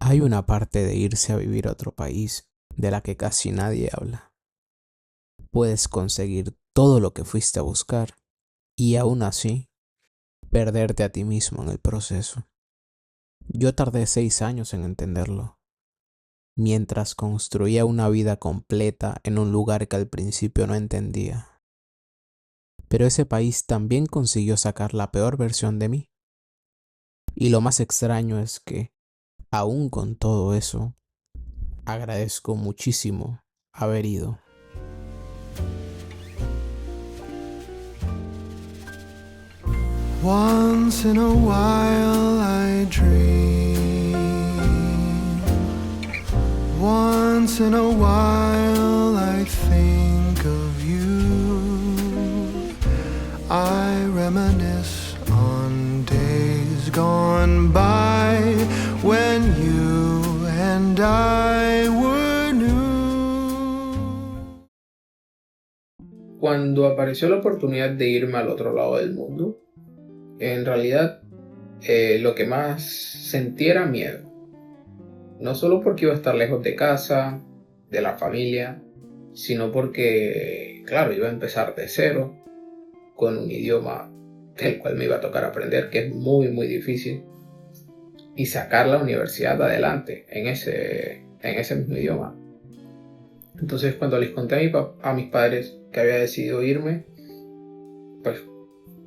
Hay una parte de irse a vivir a otro país de la que casi nadie habla. Puedes conseguir todo lo que fuiste a buscar y aún así perderte a ti mismo en el proceso. Yo tardé 6 años en entenderlo, mientras construía una vida completa en un lugar que al principio no entendía. Pero ese país también consiguió sacar la peor versión de mí. Y lo más extraño es que, aún con todo eso, agradezco muchísimo haber ido. Once in a while I dream. Once in a while I think of you. I reminisce on days gone by when you and I were new. Cuando apareció la oportunidad de irme al otro lado del mundo, en realidad lo que más sentí era miedo. No solo porque iba a estar lejos de casa, de la familia, sino porque, claro, iba a empezar de cero, con un idioma del cual me iba a tocar aprender, que es muy, muy difícil, y sacar la universidad adelante en ese mismo idioma. Entonces, cuando les conté a mis padres que había decidido irme, pues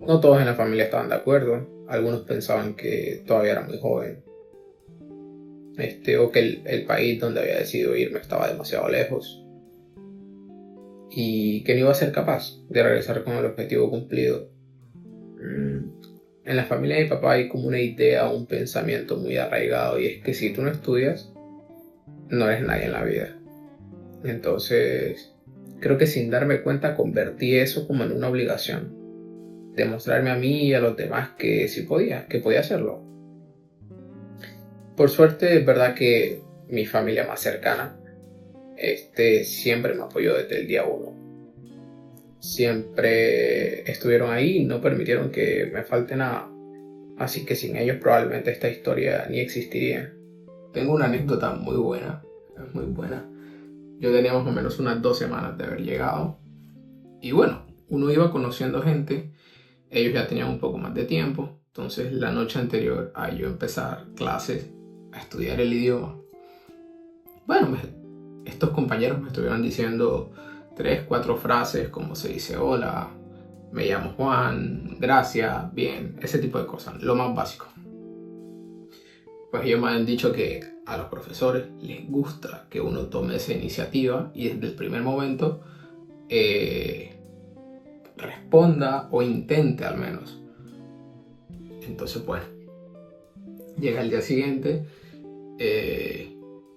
no todos en la familia estaban de acuerdo. Algunos pensaban que todavía era muy joven, o que el país donde había decidido irme estaba demasiado lejos y que no iba a ser capaz de regresar con el objetivo cumplido. En la familia de mi papá hay como una idea, un pensamiento muy arraigado, y es que si tú no estudias, no eres nadie en la vida. Entonces, creo que sin darme cuenta convertí eso como en una obligación. Demostrarme a mí y a los demás que sí podía, que podía hacerlo. Por suerte, es verdad que mi familia más cercana siempre me apoyó desde el día 1. Siempre estuvieron ahí y no permitieron que me falte nada. Así que sin ellos probablemente esta historia ni existiría. Tengo una anécdota muy buena, es muy buena. Yo tenía más o menos unas 2 semanas de haber llegado. Y bueno, uno iba conociendo gente. Ellos ya tenían un poco más de tiempo. Entonces la noche anterior a yo empezar clases, a estudiar el idioma, bueno, estos compañeros me estuvieron diciendo 3, 4 frases como se dice hola, me llamo Juan, gracias, bien, ese tipo de cosas, lo más básico. Pues ellos me han dicho que a los profesores les gusta que uno tome esa iniciativa y desde el primer momento responda o intente al menos. Entonces, bueno, llega el día siguiente,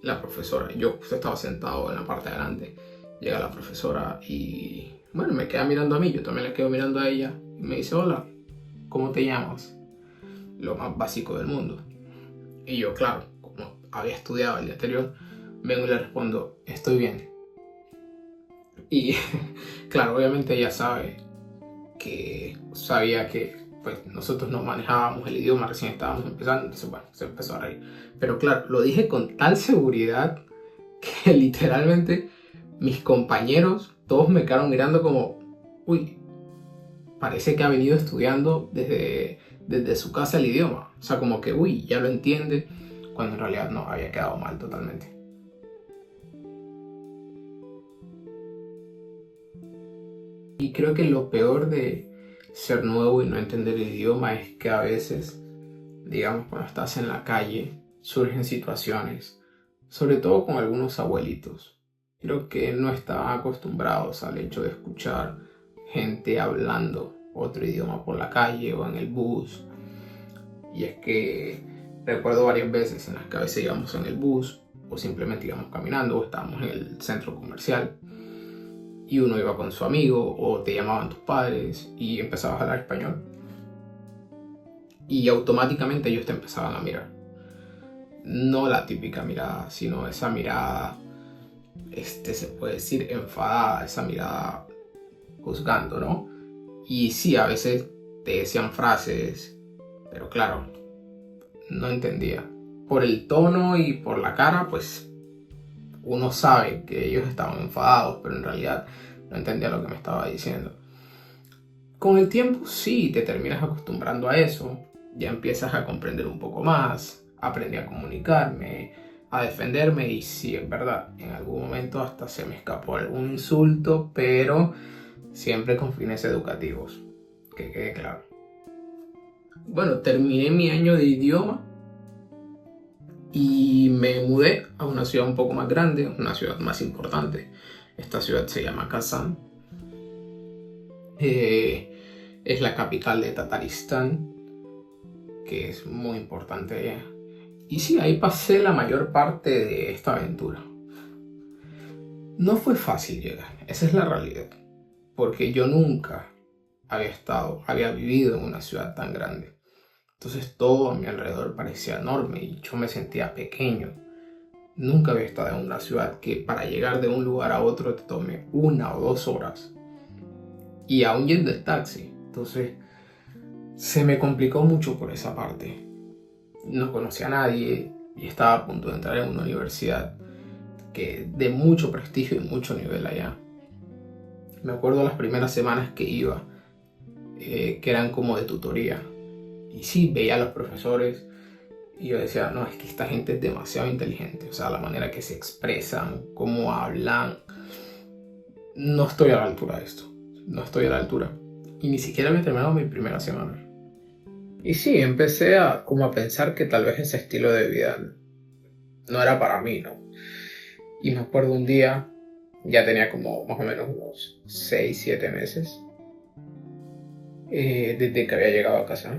la profesora, yo estaba sentado en la parte de adelante, llega la profesora y bueno, me queda mirando a mí, yo también le quedo mirando a ella y me dice hola, ¿cómo te llamas? Lo más básico del mundo. Y yo, claro, como había estudiado el día anterior, vengo y le respondo, estoy bien. Y claro, obviamente ella sabía que pues, nosotros no manejábamos el idioma, recién estábamos empezando, entonces bueno, se empezó a reír. Pero claro, lo dije con tal seguridad que literalmente mis compañeros, todos me quedaron mirando como, uy, parece que ha venido estudiando desde su casa el idioma. O sea, como que, uy, ya lo entiende, cuando en realidad no, había quedado mal totalmente. Y creo que lo peor de ser nuevo y no entender el idioma es que a veces, digamos, cuando estás en la calle, surgen situaciones, sobre todo con algunos abuelitos. Creo que no estaban acostumbrados al hecho de escuchar gente hablando otro idioma por la calle o en el bus. Y es que recuerdo varias veces en las que a veces íbamos en el bus o simplemente íbamos caminando o estábamos en el centro comercial y uno iba con su amigo o te llamaban tus padres y empezabas a hablar español y automáticamente ellos te empezaban a mirar. No la típica mirada, sino esa mirada, se puede decir enfadada, esa mirada juzgando, ¿no? Y sí, a veces te decían frases, pero claro, no entendía. por el tono y por la cara, pues uno sabe que ellos estaban enfadados, pero en realidad no entendía lo que me estaba diciendo. Con el tiempo sí te terminas acostumbrando a eso, ya empiezas a comprender un poco más, aprendí a comunicarme, a defenderme y sí, es verdad, en algún momento hasta se me escapó algún insulto, pero siempre con fines educativos, que quede claro. Bueno, terminé mi año de idioma y me mudé a una ciudad un poco más grande, una ciudad más importante. Esta ciudad se llama Kazán. Es la capital de Tataristán, que es muy importante allá. Y sí, ahí pasé la mayor parte de esta aventura. No fue fácil llegar, esa es la realidad, porque yo nunca había vivido en una ciudad tan grande. Entonces todo a mi alrededor parecía enorme y yo me sentía pequeño. Nunca había estado en una ciudad que para llegar de un lugar a otro te tome 1 o 2 horas. Y aún yendo en taxi. Entonces se me complicó mucho por esa parte. No conocía a nadie y estaba a punto de entrar en una universidad de mucho prestigio y mucho nivel allá. Me acuerdo las primeras semanas que iba, que eran como de tutoría. Y sí, veía a los profesores y yo decía, no, es que esta gente es demasiado inteligente. O sea, la manera que se expresan, cómo hablan. No estoy a la altura de esto. No estoy a la altura. Y ni siquiera había terminado mi primera semana. Y sí, empecé como a pensar que tal vez ese estilo de vida no era para mí, ¿no? Y me acuerdo un día, ya tenía como más o menos unos 6, 7 meses desde que había llegado a casa.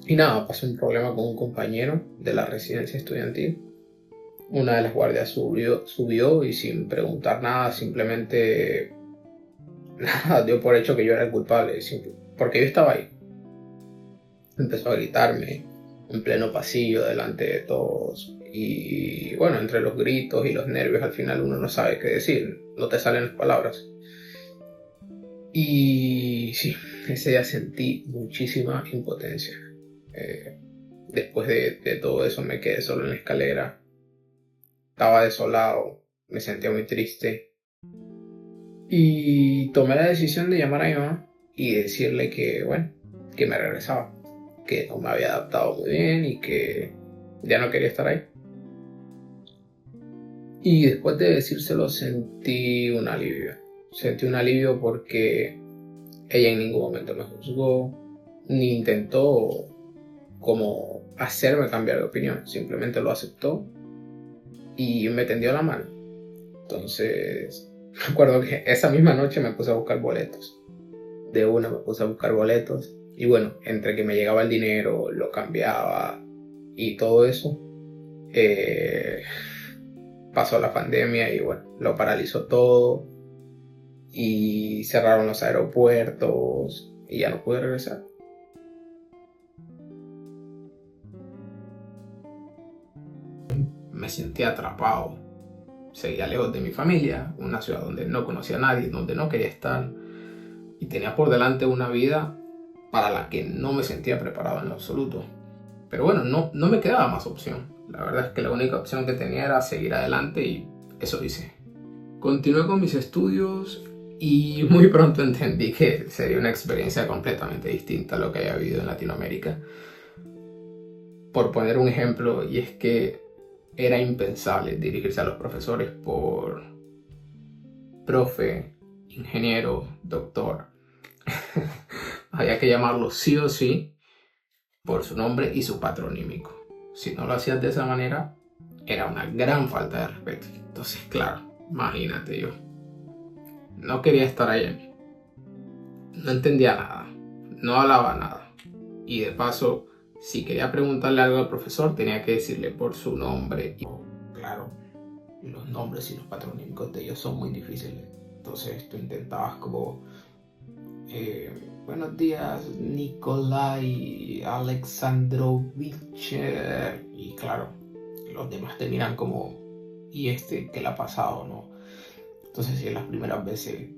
Y nada, pasó un problema con un compañero de la residencia estudiantil. Una de las guardias subió y sin preguntar nada, simplemente nada, dio por hecho que yo era el culpable, porque yo estaba ahí. Empezó a gritarme en pleno pasillo delante de todos. Y bueno, entre los gritos y los nervios al final uno no sabe qué decir, no te salen las palabras. Y sí, ese día sentí muchísima impotencia. Después de todo eso me quedé solo en la escalera. Estaba desolado, me sentía muy triste. Y tomé la decisión de llamar a mi mamá y decirle que, bueno, que me regresaba, que no me había adaptado muy bien y que ya no quería estar ahí. Y después de decírselo sentí un alivio. Sentí un alivio porque ella en ningún momento me juzgó, ni intentó como hacerme cambiar de opinión. Simplemente lo aceptó y me tendió la mano. Entonces, me acuerdo que esa misma noche me puse a buscar boletos. De una me puse a buscar boletos. Y bueno, entre que me llegaba el dinero, lo cambiaba y todo eso, pasó la pandemia y bueno, lo paralizó todo y cerraron los aeropuertos y ya no pude regresar. Me sentía atrapado, seguía lejos de mi familia, una ciudad donde no conocía a nadie, donde no quería estar y tenía por delante una vida para la que no me sentía preparado en lo absoluto. Pero bueno, no me quedaba más opción. La verdad es que la única opción que tenía era seguir adelante y eso hice. Continué con mis estudios y muy pronto entendí que sería una experiencia completamente distinta a lo que había vivido en Latinoamérica. Por poner un ejemplo, y es que era impensable dirigirse a los profesores por profe, ingeniero, doctor. Había que llamarlo sí o sí por su nombre y su patronímico. Si no lo hacías de esa manera, era una gran falta de respeto. Entonces, claro, imagínate yo. No quería estar ahí. No entendía nada. No hablaba nada. Y de paso, si quería preguntarle algo al profesor, tenía que decirle por su nombre. Y, claro, los nombres y los patronímicos de ellos son muy difíciles. Entonces tú intentabas como... buenos días, Nikolai Alexandrovich. Y claro, los demás te miran como, ¿y qué le ha pasado, no? Entonces, sí, las primeras veces,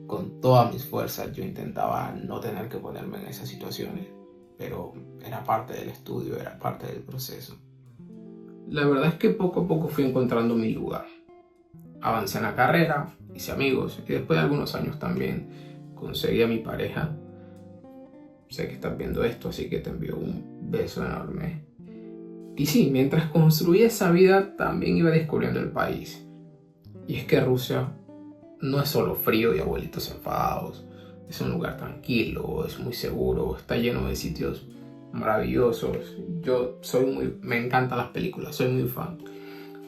con todas mis fuerzas, yo intentaba no tener que ponerme en esas situaciones. pero era parte del estudio, era parte del proceso. La verdad es que poco a poco fui encontrando mi lugar. Avancé en la carrera, hice amigos y después de algunos años también conseguí a mi pareja. Sé que estás viendo esto, así que te envío un beso enorme. Y sí, mientras construía esa vida también iba descubriendo el país. Y es que Rusia no es solo frío y abuelitos enfadados. Es un lugar tranquilo, es muy seguro, está lleno de sitios maravillosos. Me encantan las películas, soy muy fan.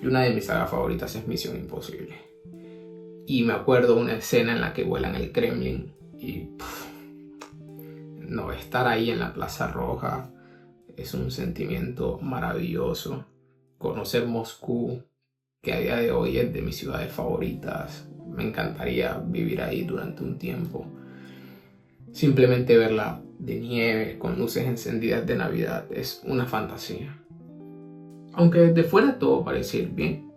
Y una de mis sagas favoritas es Misión Imposible. Y me acuerdo una escena en la que vuelan el Kremlin y no, estar ahí en la Plaza Roja es un sentimiento maravilloso. Conocer Moscú, que a día de hoy es de mis ciudades favoritas, me encantaría vivir ahí durante un tiempo. Simplemente verla de nieve, con luces encendidas de Navidad, es una fantasía. Aunque desde fuera todo parecía ir bien,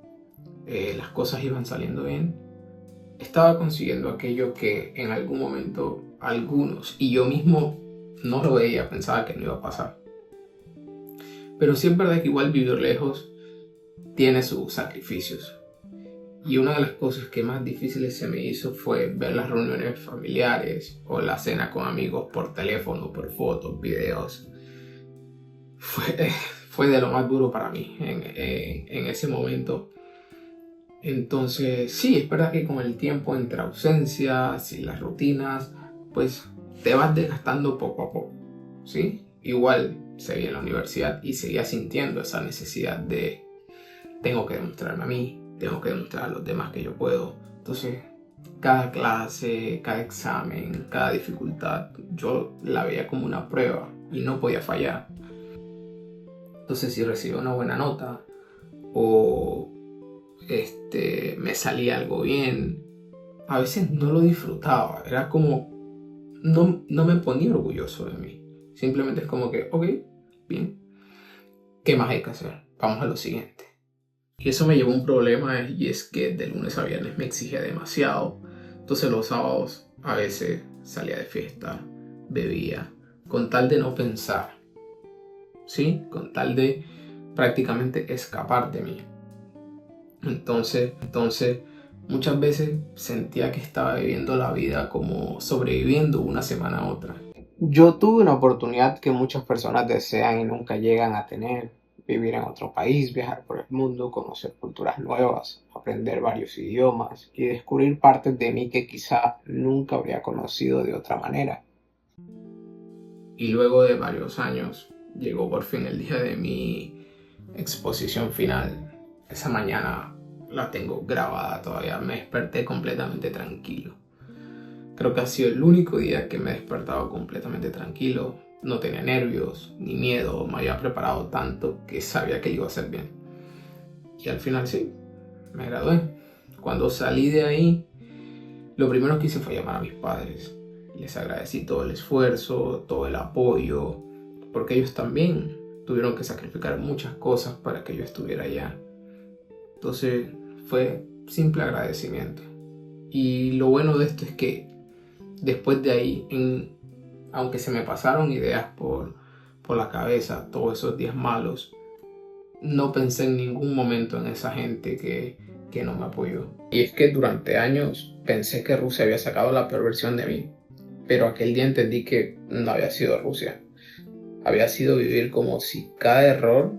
las cosas iban saliendo bien, estaba consiguiendo aquello que en algún momento algunos, y yo mismo no lo veía, pensaba que no iba a pasar. Pero sí es verdad que igual vivir lejos tiene sus sacrificios. Y una de las cosas que más difíciles se me hizo fue ver las reuniones familiares o la cena con amigos por teléfono, por fotos, videos. Fue de lo más duro para mí en ese momento. Entonces, sí, es verdad que con el tiempo, entre ausencias y las rutinas, pues te vas desgastando poco a poco, ¿sí? Igual seguí en la universidad y seguía sintiendo esa necesidad de tengo que demostrarme a mí, tengo que demostrar a los demás que yo puedo. Entonces, cada clase, cada examen, cada dificultad, yo la veía como una prueba y no podía fallar. Entonces, si recibía una buena nota o me salía algo bien, a veces no lo disfrutaba. Era como, no me ponía orgulloso de mí. Simplemente es como que, ok, bien, ¿qué más hay que hacer? Vamos a lo siguiente. Y eso me llevó a un problema, y es que de lunes a viernes me exigía demasiado. Entonces los sábados a veces salía de fiesta, bebía, con tal de no pensar, ¿sí? Con tal de prácticamente escapar de mí. Entonces, muchas veces sentía que estaba viviendo la vida como sobreviviendo una semana a otra. Yo tuve una oportunidad que muchas personas desean y nunca llegan a tener: vivir en otro país, viajar por el mundo, conocer culturas nuevas, aprender varios idiomas y descubrir partes de mí que quizá nunca habría conocido de otra manera. Y luego de varios años llegó por fin el día de mi exposición final. Esa mañana la tengo grabada todavía, me desperté completamente tranquilo. Creo que ha sido el único día que me he despertado completamente tranquilo. No tenía nervios ni miedo, me había preparado tanto que sabía que iba a hacer bien. Y al final sí, me gradué. Cuando salí de ahí, lo primero que hice fue llamar a mis padres. Les agradecí todo el esfuerzo, todo el apoyo, porque ellos también tuvieron que sacrificar muchas cosas para que yo estuviera allá. Entonces fue simple agradecimiento. Y lo bueno de esto es que después de ahí, aunque se me pasaron ideas por la cabeza todos esos días malos, no pensé en ningún momento en esa gente que no me apoyó. Y es que durante años pensé que Rusia había sacado la peor versión de mí, pero aquel día entendí que no había sido Rusia. Había sido vivir como si cada error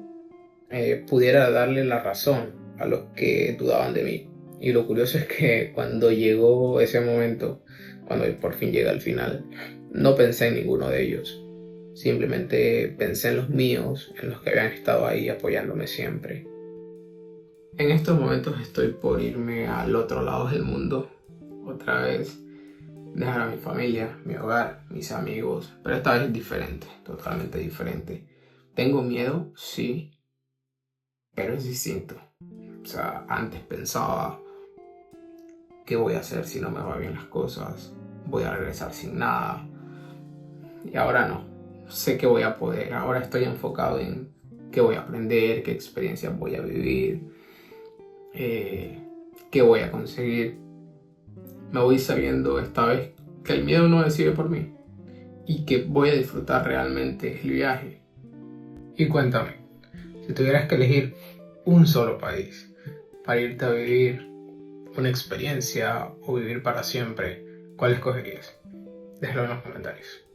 pudiera darle la razón a los que dudaban de mí. Y lo curioso es que cuando llegó ese momento, cuando por fin llega al final, no pensé en ninguno de ellos. Simplemente pensé en los míos, en los que habían estado ahí apoyándome siempre. En estos momentos estoy por irme al otro lado del mundo, otra vez, dejar a mi familia, mi hogar, mis amigos, pero esta vez es diferente, totalmente diferente. ¿Tengo miedo? Sí, pero es distinto. O sea, antes pensaba, ¿qué voy a hacer si no me van bien las cosas? Voy a regresar sin nada. Y ahora no. Sé que voy a poder. Ahora estoy enfocado en qué voy a aprender, qué experiencias voy a vivir, qué voy a conseguir. Me voy sabiendo esta vez que el miedo no decide por mí. y que voy a disfrutar realmente el viaje. Y cuéntame, si tuvieras que elegir un solo país para irte a vivir una experiencia o vivir para siempre, ¿cuál escogerías? Déjalo en los comentarios.